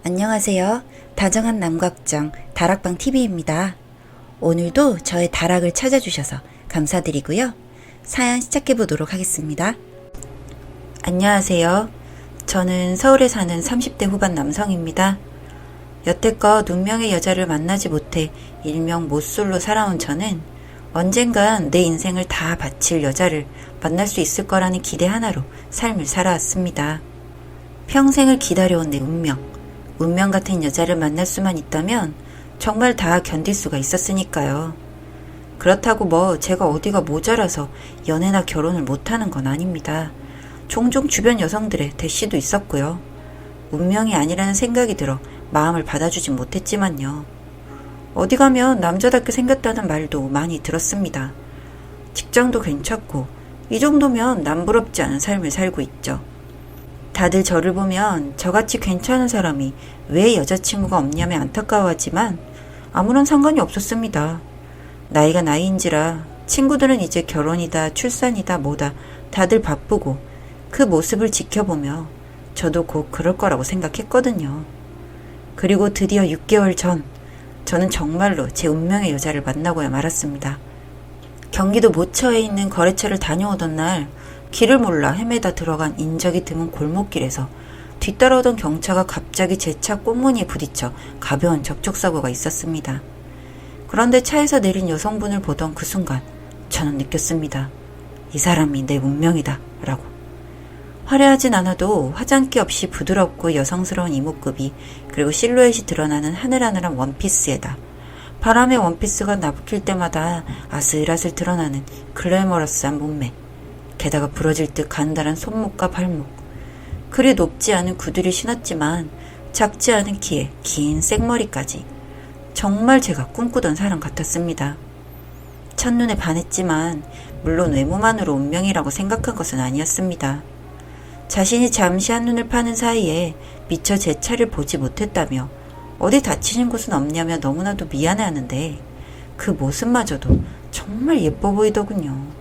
안녕하세요. 다정한 남각정 다락방TV입니다. 오늘도 저의 다락을 찾아주셔서 감사드리고요. 사연 시작해보도록 하겠습니다. 안녕하세요. 저는 서울에 사는 30대 후반 남성입니다. 여태껏 운명의 여자를 만나지 못해 일명 못솔로 살아온 저는 언젠간 내 인생을 다 바칠 여자를 만날 수 있을 거라는 기대 하나로 삶을 살아왔습니다. 평생을 기다려온 내 운명 같은 여자를 만날 수만 있다면 정말 다 견딜 수가 있었으니까요. 그렇다고 제가 어디가 모자라서 연애나 결혼을 못하는 건 아닙니다. 종종 주변 여성들의 대시도 있었고요. 운명이 아니라는 생각이 들어 마음을 받아주진 못했지만요. 어디 가면 남자답게 생겼다는 말도 많이 들었습니다. 직장도 괜찮고 이 정도면 남부럽지 않은 삶을 살고 있죠. 다들 저를 보면 저같이 괜찮은 사람이 왜 여자친구가 없냐며 안타까워하지만 아무런 상관이 없었습니다. 나이가 나이인지라 친구들은 이제 결혼이다 출산이다 뭐다 다들 바쁘고 그 모습을 지켜보며 저도 곧 그럴 거라고 생각했거든요. 그리고 드디어 6개월 전 저는 정말로 제 운명의 여자를 만나고야 말았습니다. 경기도 모처에 있는 거래처를 다녀오던 날 길을 몰라 헤매다 들어간 인적이 드문 골목길에서 뒤따라오던 경차가 갑자기 제 차 꽃무늬에 부딪혀 가벼운 접촉사고가 있었습니다. 그런데 차에서 내린 여성분을 보던 그 순간 저는 느꼈습니다. 이 사람이 내 운명이다 라고. 화려하진 않아도 화장기 없이 부드럽고 여성스러운 이목구비 그리고 실루엣이 드러나는 하늘하늘한 원피스에다 바람의 원피스가 나부킬 때마다 아슬아슬 드러나는 글래머러스한 몸매 게다가 부러질 듯 간단한 손목과 발목 그리 높지 않은 구두를 신었지만 작지 않은 키에 긴 생머리까지 정말 제가 꿈꾸던 사람 같았습니다. 첫눈에 반했지만 물론 외모만으로 운명이라고 생각한 것은 아니었습니다. 자신이 잠시 한눈을 파는 사이에 미처 제 차를 보지 못했다며 어디 다치는 곳은 없냐며 너무나도 미안해하는데 그 모습마저도 정말 예뻐 보이더군요.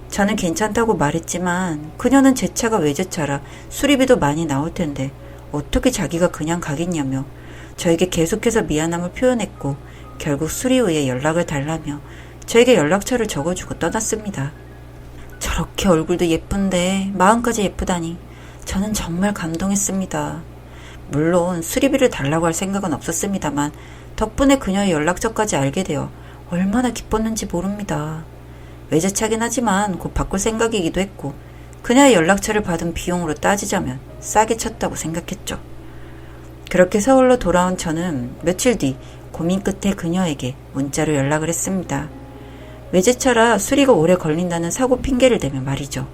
저는 괜찮다고 말했지만 그녀는 제 차가 외제차라 수리비도 많이 나올 텐데 어떻게 자기가 그냥 가겠냐며 저에게 계속해서 미안함을 표현했고 결국 수리 후에 연락을 달라며 저에게 연락처를 적어주고 떠났습니다. 저렇게 얼굴도 예쁜데 마음까지 예쁘다니 저는 정말 감동했습니다. 물론 수리비를 달라고 할 생각은 없었습니다만 덕분에 그녀의 연락처까지 알게 되어 얼마나 기뻤는지 모릅니다. 외제차긴 하지만 곧 바꿀 생각이기도 했고 그녀의 연락처를 받은 비용으로 따지자면 싸게 쳤다고 생각했죠. 그렇게 서울로 돌아온 저는 며칠 뒤 고민 끝에 그녀에게 문자로 연락을 했습니다. 외제차라 수리가 오래 걸린다는 사고 핑계를 대며 말이죠.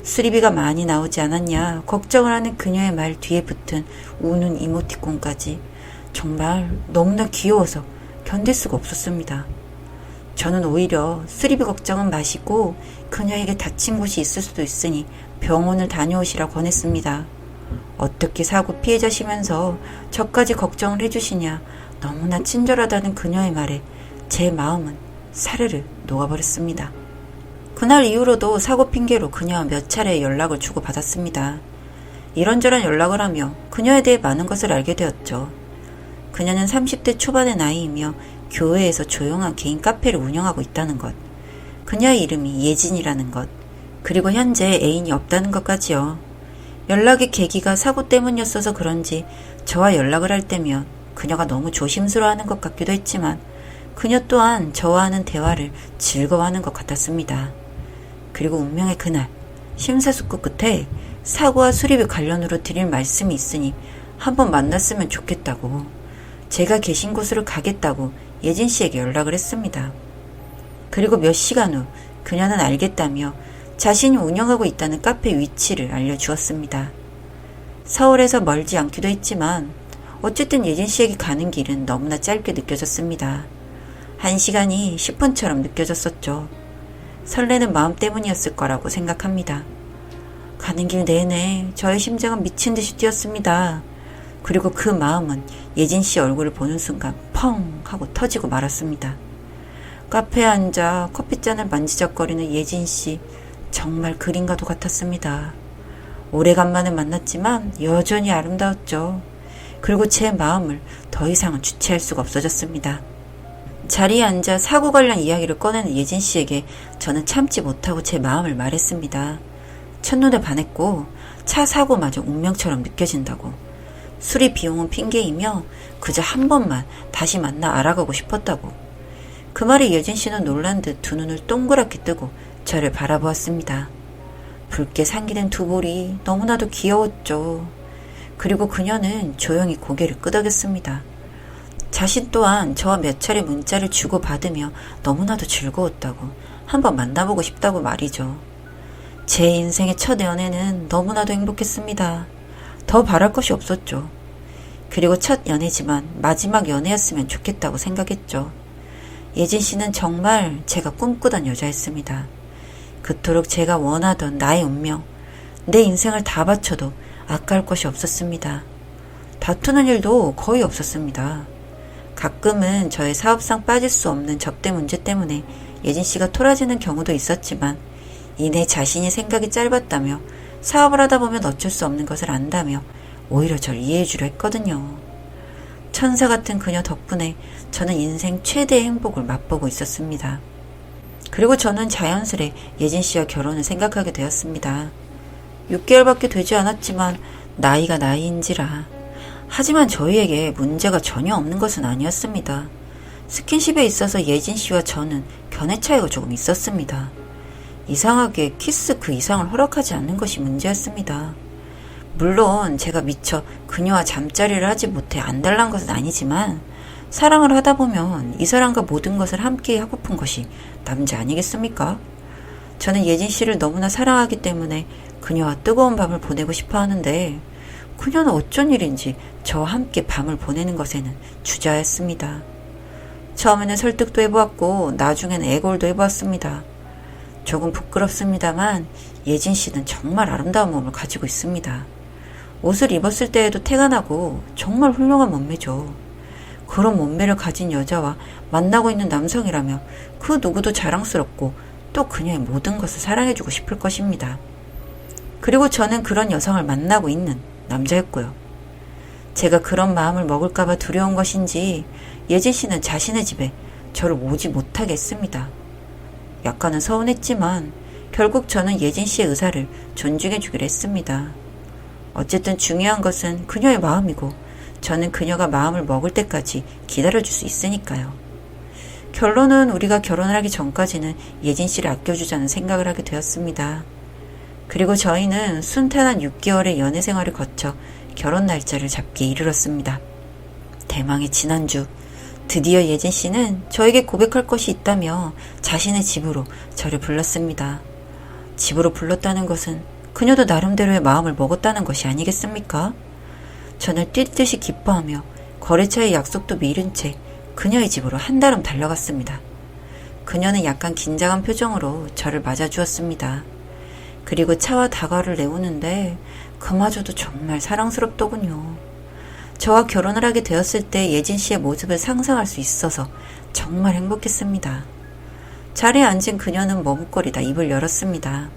수리비가 많이 나오지 않았냐 걱정을 하는 그녀의 말 뒤에 붙은 우는 이모티콘까지 정말 너무나 귀여워서 견딜 수가 없었습니다. 저는 오히려 수리비 걱정은 마시고 그녀에게 다친 곳이 있을 수도 있으니 병원을 다녀오시라 권했습니다. 어떻게 사고 피해자시면서 저까지 걱정을 해주시냐 너무나 친절하다는 그녀의 말에 제 마음은 사르르 녹아버렸습니다. 그날 이후로도 사고 핑계로 그녀와 몇 차례 연락을 주고받았습니다. 이런저런 연락을 하며 그녀에 대해 많은 것을 알게 되었죠. 그녀는 30대 초반의 나이이며 교회에서 조용한 개인 카페를 운영하고 있다는 것, 그녀의 이름이 예진이라는 것, 그리고 현재 애인이 없다는 것까지요. 연락의 계기가 사고 때문이었어서 그런지 저와 연락을 할 때면 그녀가 너무 조심스러워하는 것 같기도 했지만 그녀 또한 저와 하는 대화를 즐거워하는 것 같았습니다. 그리고 운명의 그날 심사숙고 끝에 사고와 수리비 관련으로 드릴 말씀이 있으니 한번 만났으면 좋겠다고 제가 계신 곳으로 가겠다고 예진 씨에게 연락을 했습니다. 그리고 몇 시간 후 그녀는 알겠다며 자신이 운영하고 있다는 카페 위치를 알려주었습니다. 서울에서 멀지 않기도 했지만 어쨌든 예진 씨에게 가는 길은 너무나 짧게 느껴졌습니다. 1시간이 10분처럼 느껴졌었죠. 설레는 마음 때문이었을 거라고 생각합니다. 가는 길 내내 저의 심장은 미친 듯이 뛰었습니다. 그리고 그 마음은 예진 씨 얼굴을 보는 순간 펑 하고 터지고 말았습니다. 카페에 앉아 커피잔을 만지작거리는 예진 씨 정말 그림과도 같았습니다. 오래간만에 만났지만 여전히 아름다웠죠. 그리고 제 마음을 더 이상은 주체할 수가 없어졌습니다. 자리에 앉아 사고 관련 이야기를 꺼내는 예진 씨에게 저는 참지 못하고 제 마음을 말했습니다. 첫눈에 반했고 차 사고마저 운명처럼 느껴진다고. 수리 비용은 핑계이며 그저 한 번만 다시 만나 알아가고 싶었다고. 그 말에 예진 씨는 놀란 듯 두 눈을 동그랗게 뜨고 저를 바라보았습니다. 붉게 상기된 두 볼이 너무나도 귀여웠죠. 그리고 그녀는 조용히 고개를 끄덕였습니다. 자신 또한 저와 몇 차례 문자를 주고받으며 너무나도 즐거웠다고, 한번 만나보고 싶다고 말이죠. 제 인생의 첫 연애는 너무나도 행복했습니다. 더 바랄 것이 없었죠. 그리고 첫 연애지만 마지막 연애였으면 좋겠다고 생각했죠. 예진 씨는 정말 제가 꿈꾸던 여자였습니다. 그토록 제가 원하던 나의 운명, 내 인생을 다 바쳐도 아까울 것이 없었습니다. 다투는 일도 거의 없었습니다. 가끔은 저의 사업상 빠질 수 없는 접대 문제 때문에 예진 씨가 토라지는 경우도 있었지만 이내 자신이 생각이 짧았다며 사업을 하다 보면 어쩔 수 없는 것을 안다며 오히려 절 이해해 주려 했거든요. 천사 같은 그녀 덕분에 저는 인생 최대의 행복을 맛보고 있었습니다. 그리고 저는 자연스레 예진 씨와 결혼을 생각하게 되었습니다. 6개월밖에 되지 않았지만 나이가 나이인지라. 하지만 저희에게 문제가 전혀 없는 것은 아니었습니다. 스킨십에 있어서 예진 씨와 저는 견해 차이가 조금 있었습니다. 이상하게 키스 그 이상을 허락하지 않는 것이 문제였습니다. 물론 제가 미처 그녀와 잠자리를 하지 못해 안달난 것은 아니지만 사랑을 하다 보면 이 사람과 모든 것을 함께 하고픈 것이 남자 아니겠습니까? 저는 예진 씨를 너무나 사랑하기 때문에 그녀와 뜨거운 밤을 보내고 싶어 하는데 그녀는 어쩐 일인지 저와 함께 밤을 보내는 것에는 주저하였습니다. 처음에는 설득도 해보았고 나중에는 애걸도 해보았습니다. 조금 부끄럽습니다만 예진 씨는 정말 아름다운 몸을 가지고 있습니다. 옷을 입었을 때에도 태가 나고 정말 훌륭한 몸매죠. 그런 몸매를 가진 여자와 만나고 있는 남성이라며 그 누구도 자랑스럽고 또 그녀의 모든 것을 사랑해주고 싶을 것입니다. 그리고 저는 그런 여성을 만나고 있는 남자였고요. 제가 그런 마음을 먹을까봐 두려운 것인지 예진 씨는 자신의 집에 저를 오지 못하게 했습니다. 약간은 서운했지만 결국 저는 예진 씨의 의사를 존중해주기로 했습니다. 어쨌든 중요한 것은 그녀의 마음이고 저는 그녀가 마음을 먹을 때까지 기다려줄 수 있으니까요. 결론은 우리가 결혼을 하기 전까지는 예진 씨를 아껴주자는 생각을 하게 되었습니다. 그리고 저희는 순탄한 6개월의 연애 생활을 거쳐 결혼 날짜를 잡기에 이르렀습니다. 대망의 지난주 드디어 예진 씨는 저에게 고백할 것이 있다며 자신의 집으로 저를 불렀습니다. 집으로 불렀다는 것은 그녀도 나름대로의 마음을 먹었다는 것이 아니겠습니까? 저는 뛸 듯이 기뻐하며 거래처의 약속도 미룬 채 그녀의 집으로 한달음 달려갔습니다. 그녀는 약간 긴장한 표정으로 저를 맞아주었습니다. 그리고 차와 다과를 내오는데 그마저도 정말 사랑스럽더군요. 저와 결혼을 하게 되었을 때 예진 씨의 모습을 상상할 수 있어서 정말 행복했습니다. 자리에 앉은 그녀는 머뭇거리다 입을 열었습니다.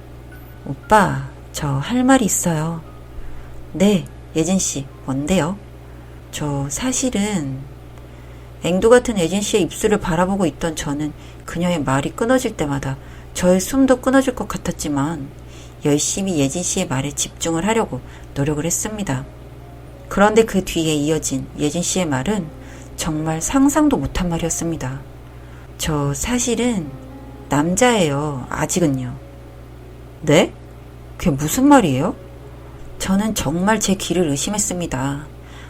오빠, 저 할 말이 있어요. 네, 예진 씨, 뭔데요? 저 사실은... 앵두 같은 예진 씨의 입술을 바라보고 있던 저는 그녀의 말이 끊어질 때마다 저의 숨도 끊어질 것 같았지만 열심히 예진 씨의 말에 집중을 하려고 노력을 했습니다. 그런데 그 뒤에 이어진 예진 씨의 말은 정말 상상도 못한 말이었습니다. 저 사실은 남자예요. 아직은요. 네? 그게 무슨 말이에요? 저는 정말 제 귀를 의심했습니다.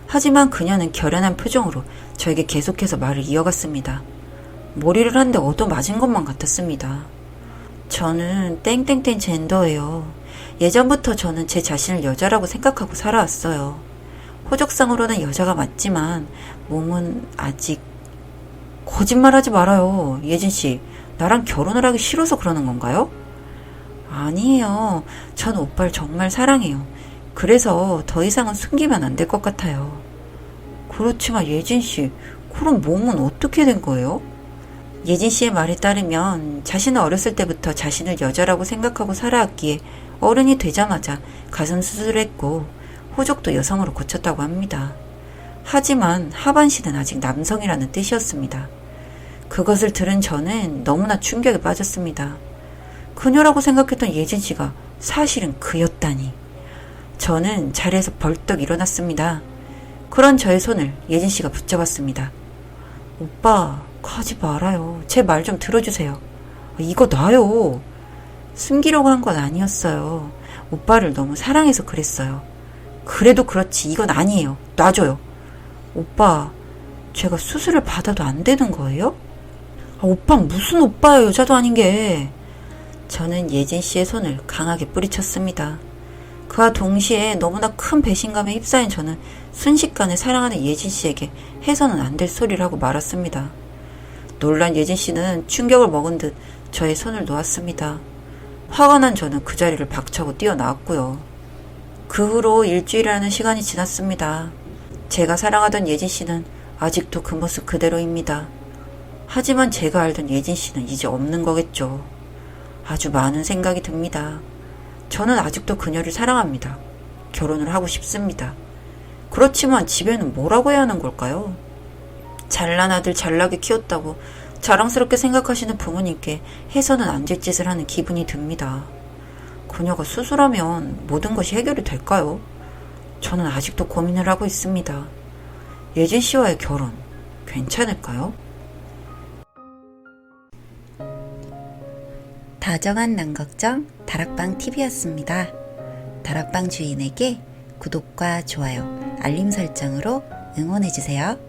하지만 그녀는 결연한 표정으로 저에게 계속해서 말을 이어갔습니다. 머리를 한 대 얻어맞은 것만 같았습니다. 저는 땡땡땡 젠더예요. 예전부터 저는 제 자신을 여자라고 생각하고 살아왔어요. 호적상으로는 여자가 맞지만 몸은 아직... 거짓말하지 말아요. 예진씨, 나랑 결혼을 하기 싫어서 그러는 건가요? 아니에요. 전 오빠를 정말 사랑해요. 그래서 더 이상은 숨기면 안 될 것 같아요. 그렇지만 예진씨, 그럼 몸은 어떻게 된 거예요? 예진씨의 말에 따르면 자신은 어렸을 때부터 자신을 여자라고 생각하고 살아왔기에 어른이 되자마자 가슴 수술을 했고 호적도 여성으로 고쳤다고 합니다. 하지만 하반신은 아직 남성이라는 뜻이었습니다. 그것을 들은 저는 너무나 충격에 빠졌습니다. 그녀라고 생각했던 예진 씨가 사실은 그였다니. 저는 자리에서 벌떡 일어났습니다. 그런 저의 손을 예진 씨가 붙잡았습니다. 오빠, 가지 말아요. 제 말 좀 들어주세요. 이거 놔요. 숨기려고 한 건 아니었어요. 오빠를 너무 사랑해서 그랬어요. 그래도 그렇지 이건 아니에요. 놔줘요. 오빠, 제가 수술을 받아도 안 되는 거예요? 오빠는 무슨 오빠예요. 여자도 아닌 게. 저는 예진 씨의 손을 강하게 뿌리쳤습니다. 그와 동시에 너무나 큰 배신감에 휩싸인 저는 순식간에 사랑하는 예진 씨에게 해서는 안 될 소리를 하고 말았습니다. 놀란 예진 씨는 충격을 먹은 듯 저의 손을 놓았습니다. 화가 난 저는 그 자리를 박차고 뛰어나왔고요. 그 후로 일주일이라는 시간이 지났습니다. 제가 사랑하던 예진 씨는 아직도 그 모습 그대로입니다. 하지만 제가 알던 예진 씨는 이제 없는 거겠죠. 아주 많은 생각이 듭니다. 저는 아직도 그녀를 사랑합니다. 결혼을 하고 싶습니다. 그렇지만 집에는 뭐라고 해야 하는 걸까요? 잘난 아들 잘나게 키웠다고 자랑스럽게 생각하시는 부모님께 해서는 안 될 짓을 하는 기분이 듭니다. 그녀가 수술하면 모든 것이 해결이 될까요? 저는 아직도 고민을 하고 있습니다. 예진 씨와의 결혼 괜찮을까요? 다정한 남걱정 다락방TV였습니다. 다락방 주인에게 구독과 좋아요, 알림 설정으로 응원해주세요.